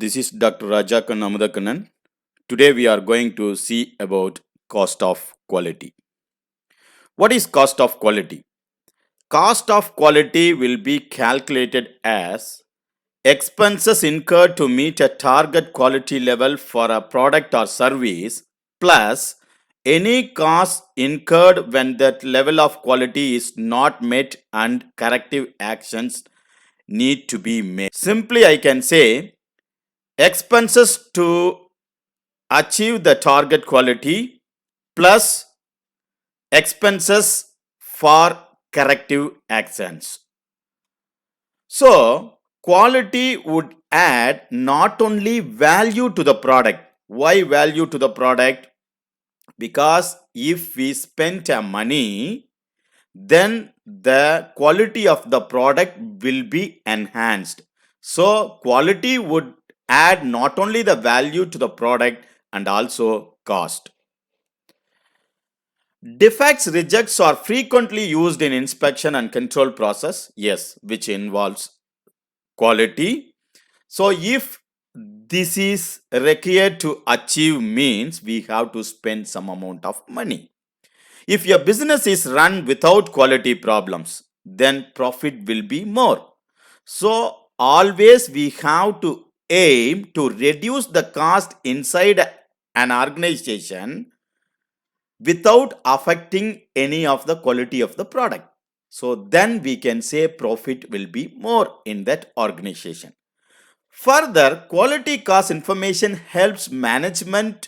This is Dr. Rajakan Amudakannan. Today we are going to see about cost of quality. What is cost of quality? Cost of quality will be calculated as expenses incurred to meet a target quality level for a product or service plus any cost incurred when that level of quality is not met and corrective actions need to be made. Simply, I can say expenses to achieve the target quality plus expenses for corrective actions. So, quality would add not only value to the product. Why value to the product? Because if we spend money, then the quality of the product will be enhanced. So, quality would add not only the value to the product and also cost. Defects, rejects are frequently used in inspection and control process, yes, which involves quality. So if this is required to achieve means we have to spend some amount of money. If your business is run without quality problems, then profit will be more. So always we have to aim to reduce the cost inside an organization without affecting any of the quality of the product. So then we can say profit will be more in that organization. Further, quality cost information helps management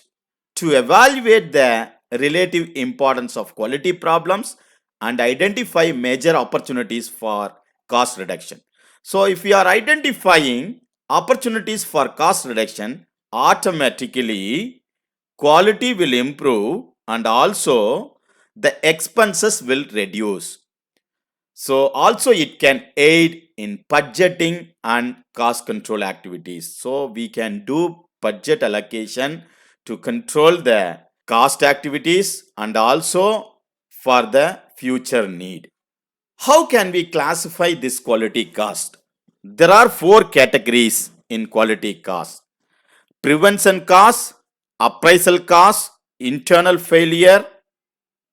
to evaluate the relative importance of quality problems and identify major opportunities for cost reduction. So if we are identifying opportunities for cost reduction, automatically quality will improve and also the expenses will reduce. So also it can aid in budgeting and cost control activities. So we can do budget allocation to control the cost activities and also for the future need. How can we classify this quality cost? There are four categories in quality cost: prevention cost, appraisal cost, internal failure,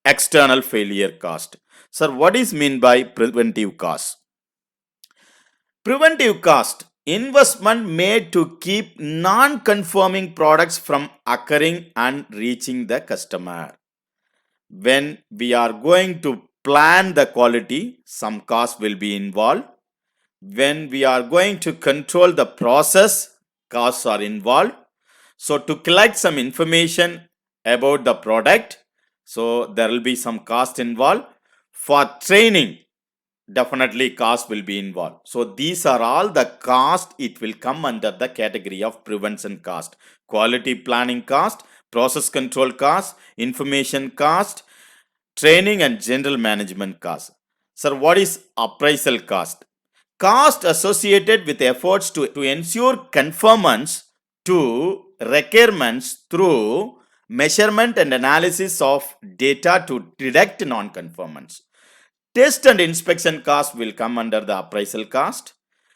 external failure cost. Sir, what is mean by preventive cost? Preventive cost: investment made to keep non-conforming products from occurring and reaching the customer. When we are going to plan the quality, some cost will be involved. When we are going to control the process, costs are involved. So to collect some information about the product, so there will be some cost involved. For training, definitely cost will be involved. So these are all the cost. It will come under the category of prevention cost: quality planning cost, process control cost, information cost, training and general management cost. Sir, what is appraisal cost? Cost associated with efforts to ensure conformance to requirements through measurement and analysis of data to detect non-conformance. Test and inspection cost will come under the appraisal cost.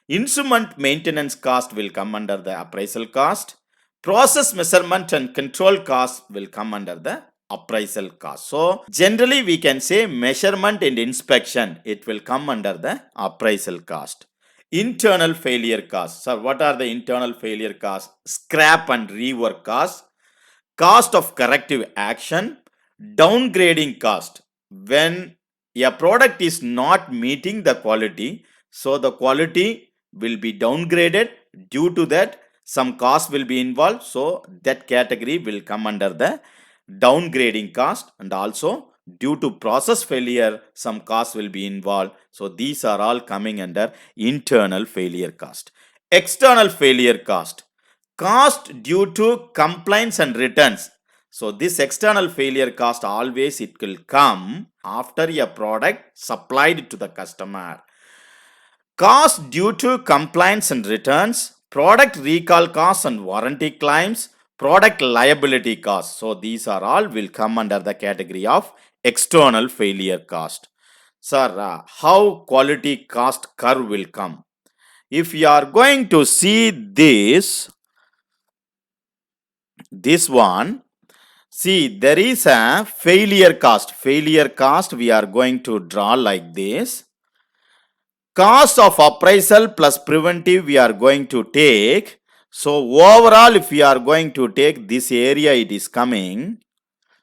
Instrument maintenance cost will come under the appraisal cost. Process measurement and control cost will come under the appraisal cost. So generally we can say measurement and inspection, it will come under the appraisal cost. Internal failure cost. So what are the internal failure costs? Scrap and rework cost, cost of corrective action, downgrading cost. When a product is not meeting the quality, so the quality will be downgraded. Due to that, some cost will be involved. So that category will come under the downgrading cost, and also due to process failure, some cost will be involved. So these are all coming under internal failure cost. External failure cost: cost due to complaints and returns. So this external failure cost always it will come after a product supplied to the customer. Cost due to complaints and returns, product recall costs and warranty claims, product liability costs. So these are all will come under the category of external failure cost. Sir, how quality cost curve will come? If you are going to see this, this one, see, there is a failure cost. Failure cost we are going to draw like this. Cost of appraisal plus preventive we are going to take. So overall, if we are going to take this area, it is coming.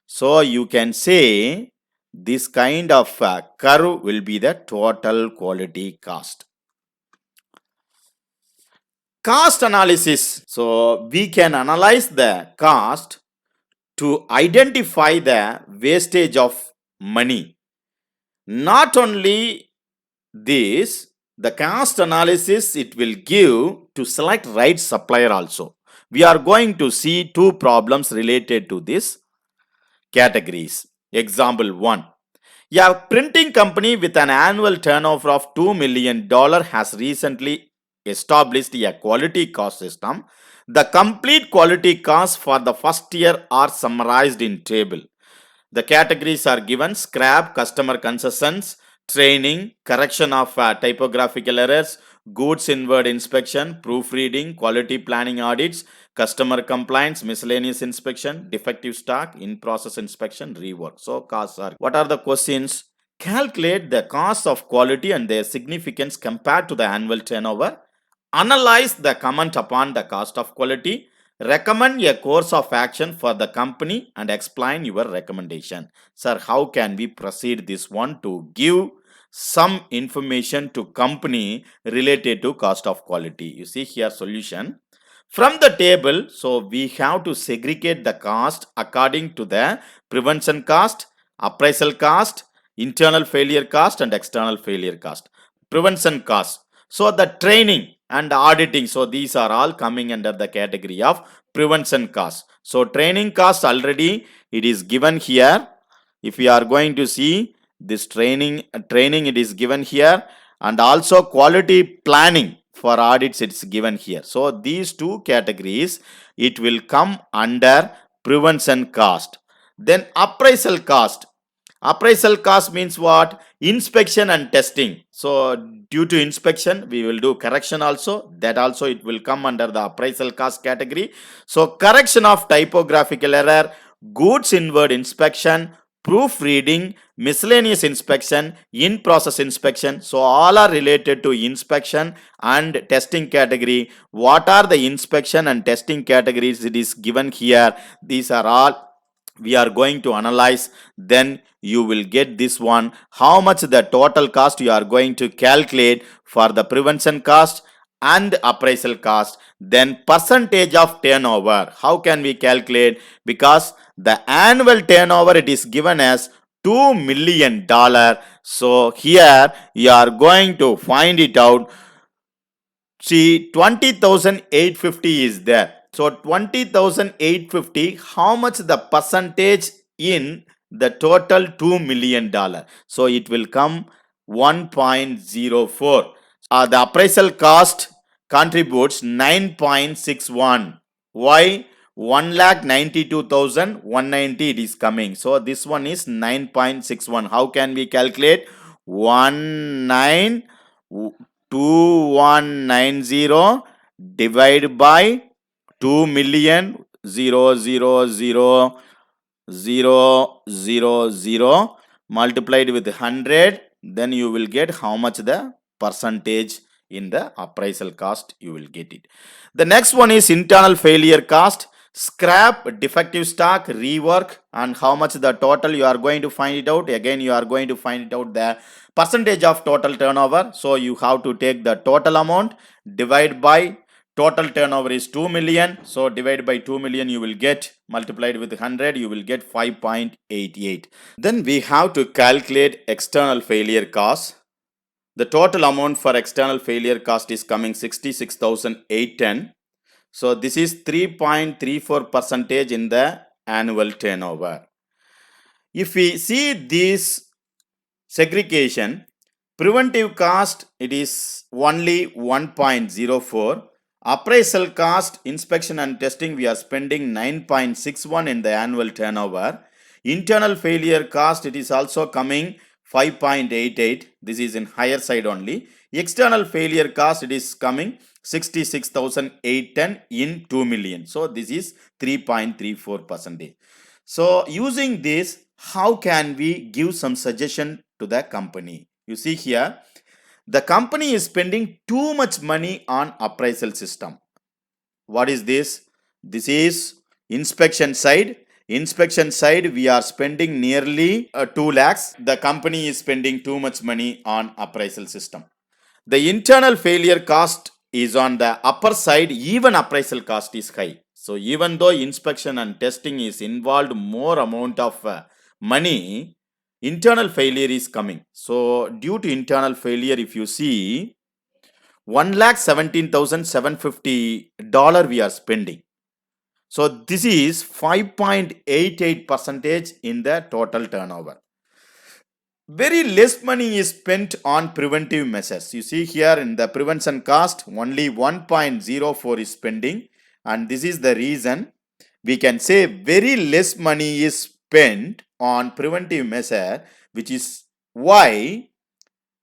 So you can say this kind of curve will be the total quality cost. Cost analysis. So we can analyze the cost to identify the wastage of money. Not only this, the cost analysis it will give to select right supplier also. We are going to see two problems related to this categories. Example 1. A printing company with an annual turnover of $2 million has recently established a quality cost system. The complete quality costs for the first year are summarized in table. The categories are given: scrap, customer concessions, training, correction of typographical errors, goods inward inspection, proofreading, quality planning audits, customer compliance, miscellaneous inspection, defective stock, in-process inspection, rework. So costs are, what are the questions? Calculate the cost of quality and their significance compared to the annual turnover. Analyze the comment upon the cost of quality. Recommend a course of action for the company and explain your recommendation. Sir, how can we proceed this one to give some information to company related to cost of quality? You see here solution. From the table, so we have to segregate the cost according to the prevention cost, appraisal cost, internal failure cost and external failure cost. Prevention cost. So the training and auditing, so these are all coming under the category of prevention cost. So training cost already it is given here. If we are going to see this training it is given here, and also quality planning for audits it's given here. So these two categories it will come under prevention cost. Then appraisal cost. Appraisal cost means what? Inspection and testing. So due to inspection, we will do correction also. That also it will come under the appraisal cost category. So correction of typographical error, goods inward inspection, proofreading, miscellaneous inspection, in-process inspection. So all are related to inspection and testing category. What are the inspection and testing categories? It is given here. These are all we are going to analyze. Then you will get this one, how much the total cost you are going to calculate for the prevention cost and appraisal cost. Then percentage of turnover, how can we calculate? Because the annual turnover it is given as $2 million. So here you are going to find it out. See, 20,850 is there. So 20,850, how much the percentage in the total $2 million? So it will come 1.04. The appraisal cost contributes 9.61. Why? 1,92,190 it is coming. So this one is 9.61. How can we calculate? 2190 divided by 2,000,000 multiplied with 100, then you will get how much the percentage in the appraisal cost you will get it. The next one is internal failure cost, scrap, defective stock, rework, and how much the total you are going to find it out. Again you are going to find it out the percentage of total turnover. So you have to take the total amount, divide by total turnover is 2 million. So divided by 2 million you will get, multiplied with 100 you will get 5.88. Then we have to calculate external failure cost. The total amount for external failure cost is coming 66,810. So this is 3.34% in the annual turnover. If we see this segregation, preventive cost it is only 1.04. Appraisal cost, inspection and testing we are spending 9.61 in the annual turnover. Internal failure cost it is also coming 5.88. This is in higher side only. External failure cost it is coming 66,810 in 2 million. So this is 3.34%. So using this, how can we give some suggestion to the company? You see here, the company is spending too much money on appraisal system. What is this? This is inspection side. Inspection side, we are spending nearly 2 lakhs. The company is spending too much money on appraisal system. The internal failure cost is on the upper side, even appraisal cost is high. So even though inspection and testing is involved more amount of money, internal failure is coming. So due to internal failure, if you see, $1,17,750 we are spending. So this is 5.88% in the total turnover. Very less money is spent on preventive measures. You see here in the prevention cost, only 1.04 is spending, and this is the reason we can say very less money is spent on preventive measure, which is why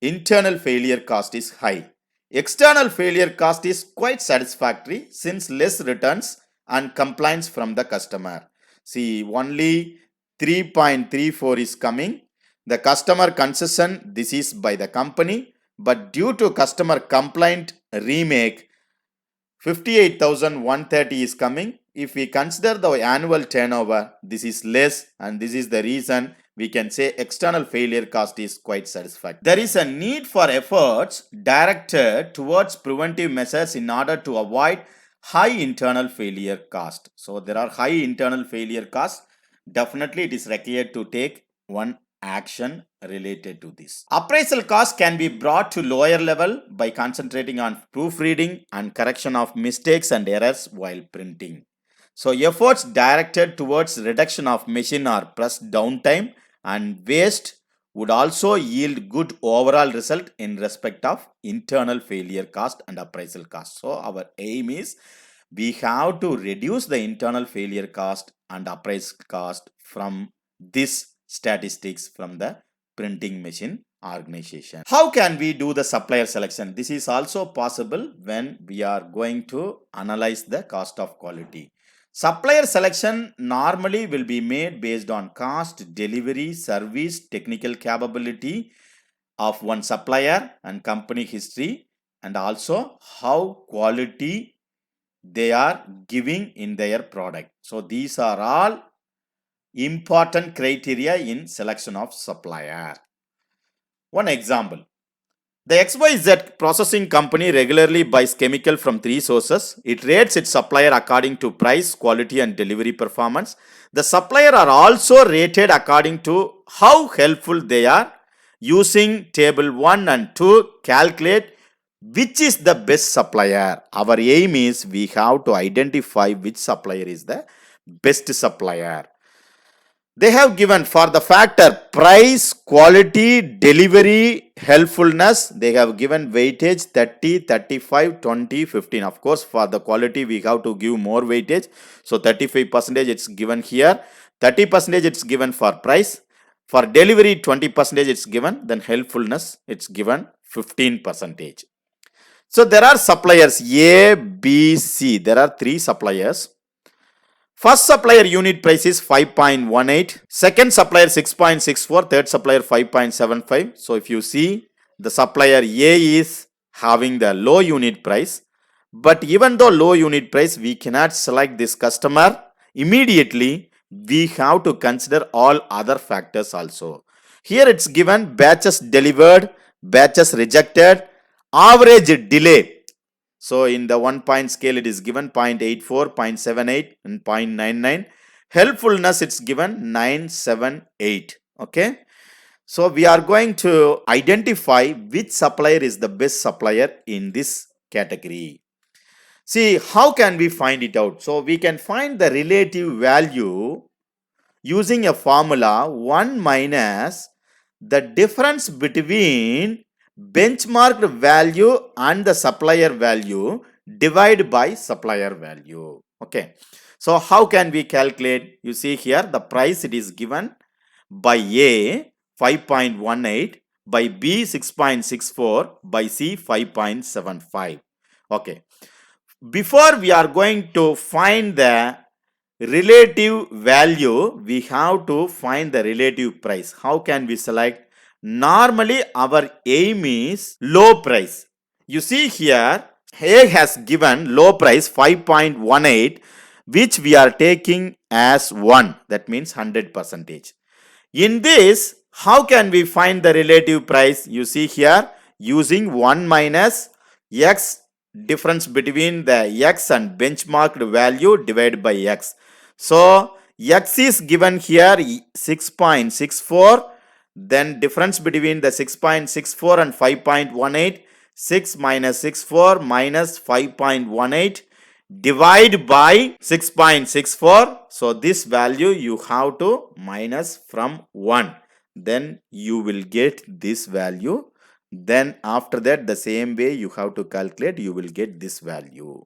internal failure cost is high. External failure cost is quite satisfactory since less returns and complaints from the customer. See, only 3.34 is coming. The customer concession, this is by the company, but due to customer complaint remake, 58,130 is coming. If we consider the annual turnover, this is less, and this is the reason we can say external failure cost is quite satisfactory. There is a need for efforts directed towards preventive measures in order to avoid high internal failure cost. So there are high internal failure costs. Definitely it is required to take one action related to this. Appraisal cost can be brought to lower level by concentrating on proofreading and correction of mistakes and errors while printing. So efforts directed towards reduction of machine or press downtime and waste would also yield good overall result in respect of internal failure cost and appraisal cost. So our aim is we have to reduce the internal failure cost and appraisal cost from this statistics from the printing machine organization. How can we do the supplier selection? This is also possible when we are going to analyze the cost of quality. Supplier selection normally will be made based on cost, delivery, service, technical capability of one supplier and company history, and also how quality they are giving in their product. So these are all important criteria in selection of supplier. One example. The XYZ processing company regularly buys chemical from 3 sources. It rates its supplier according to price, quality and delivery performance. The supplier are also rated according to how helpful they are. Using table 1 and 2, calculate which is the best supplier. Our aim is we have to identify which supplier is the best supplier. They have given for the factor price, quality, delivery, helpfulness. They have given weightage 30, 35, 20, 15. Of course, for the quality, we have to give more weightage. So 35% it's given here. 30% it's given for price. For delivery, 20% it's given. Then helpfulness, it's given 15%. So there are suppliers A, B, C. There are 3 suppliers. First supplier unit price is 5.18, second supplier 6.64, third supplier 5.75. So if you see, the supplier A is having the low unit price, but even though low unit price, we cannot select this customer immediately. We have to consider all other factors also. Here it's given batches delivered, batches rejected, average delay. So in the 1 point scale, it is given 0.84, 0.78 and 0.99. Helpfulness, it's given 978. Okay. So we are going to identify which supplier is the best supplier in this category. See, how can we find it out? So we can find the relative value using a formula 1 minus the difference between benchmarked value and the supplier value divided by supplier value. Okay. So how can we calculate? You see here the price it is given by A 5.18, by B 6.64, by C 5.75. Okay. before we are going to find the relative value, we have to find the relative price. How can we select? Normally our aim is low price. You see here, A has given low price 5.18, which we are taking as 1. That means 100%. In this, how can we find the relative price? You see here, using 1 minus x, difference between the x and benchmarked value divided by x. So x is given here 6.64, then difference between the 6.64 and 5.18, 6 minus 64 minus 5.18 divide by 6.64. So this value you have to minus from 1. Then you will get this value. Then after that, the same way you have to calculate, you will get this value.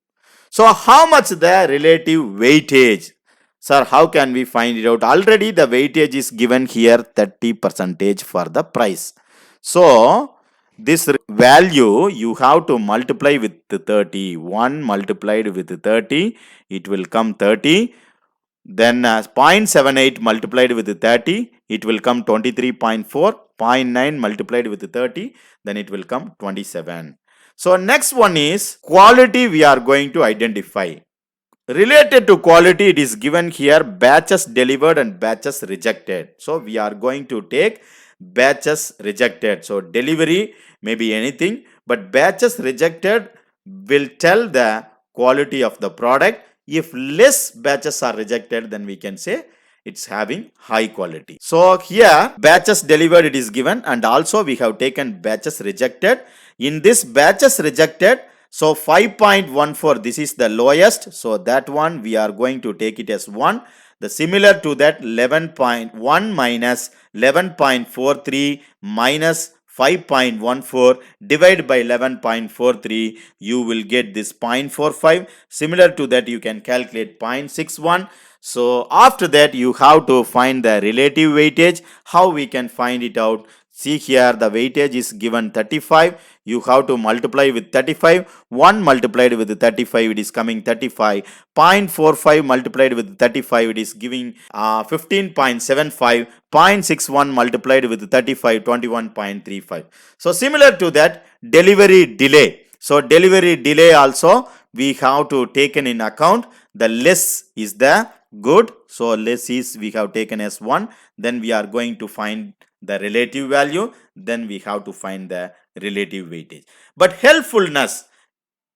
So how much the relative weightage? Sir, how can we find it out? Already the weightage is given here 30% for the price. So this value you have to multiply with 30. 1 multiplied with 30, it will come 30. Then 0.78 multiplied with 30, it will come 23.4. 0.9 multiplied with 30, then it will come 27. So next one is quality we are going to identify. Related to quality, it is given here batches delivered and batches rejected. So we are going to take batches rejected. So delivery may be anything, but batches rejected will tell the quality of the product. If less batches are rejected, then we can say it's having high quality. So here batches delivered it is given, and also we have taken batches rejected. In this batches rejected, so 5.14, this is the lowest. So that one we are going to take it as 1. The similar to that 11.1 minus 11.43 minus 5.14 divided by 11.43, you will get this 0.45. Similar to that, you can calculate 0.61. So after that, you have to find the relative weightage. How we can find it out? See here, the weightage is given 35. You have to multiply with 35. 1 multiplied with 35, it is coming 35. 0.45 multiplied with 35, it is giving 15.75. 0.61 multiplied with 35, 21.35. So similar to that, delivery delay. So delivery delay also we have to taken in account. The less is the good. So less is we have taken as 1. Then we are going to find the relative value. Then we have to find the relative weightage. But helpfulness,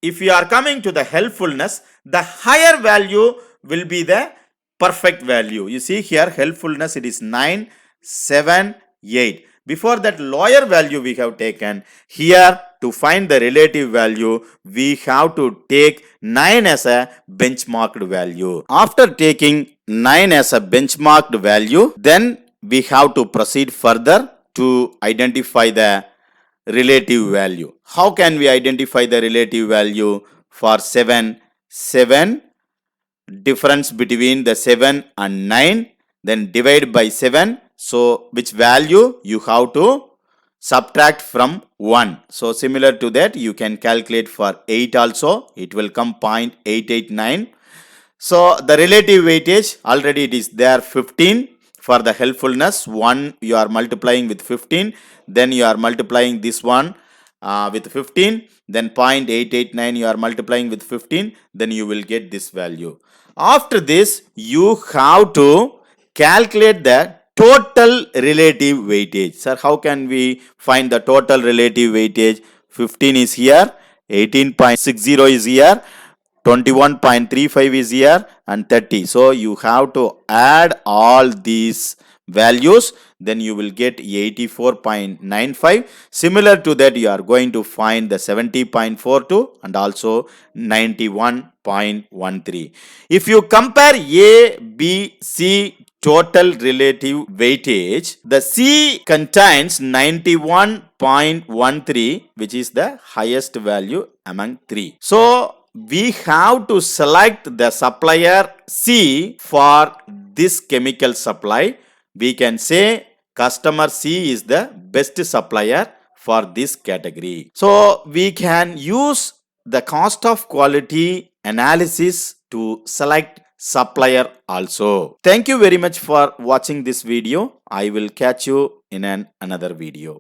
if we are coming to the helpfulness, the higher value will be the perfect value. You see here, helpfulness, it is 9, 7, 8. Before that, lower value we have taken. Here, to find the relative value, we have to take 9 as a benchmarked value. After taking 9 as a benchmarked value, then we have to proceed further to identify the relative value. How can we identify the relative value for 7? 7, difference between the 7 and 9, then divide by 7. So which value you have to subtract from 1. So similar to that, you can calculate for 8 also. It will come 0.889. So the relative weightage, already it is there 15. For the helpfulness, 1 you are multiplying with 15, then you are multiplying this one with 15, then 0.889 you are multiplying with 15, then you will get this value. After this, you have to calculate the total relative weightage. Sir, how can we find the total relative weightage? 15 is here, 18.60 is here, 21.35 is here, and 30. So you have to add all these values, then you will get 84.95. Similar to that, you are going to find the 70.42 and also 91.13. If you compare A, B, C total relative weightage, the C contains 91.13, which is the highest value among 3. So we have to select the supplier C for this chemical supply. We can say customer C is the best supplier for this category. So we can use the cost of quality analysis to select supplier also. Thank you very much for watching this video. I will catch you in another video.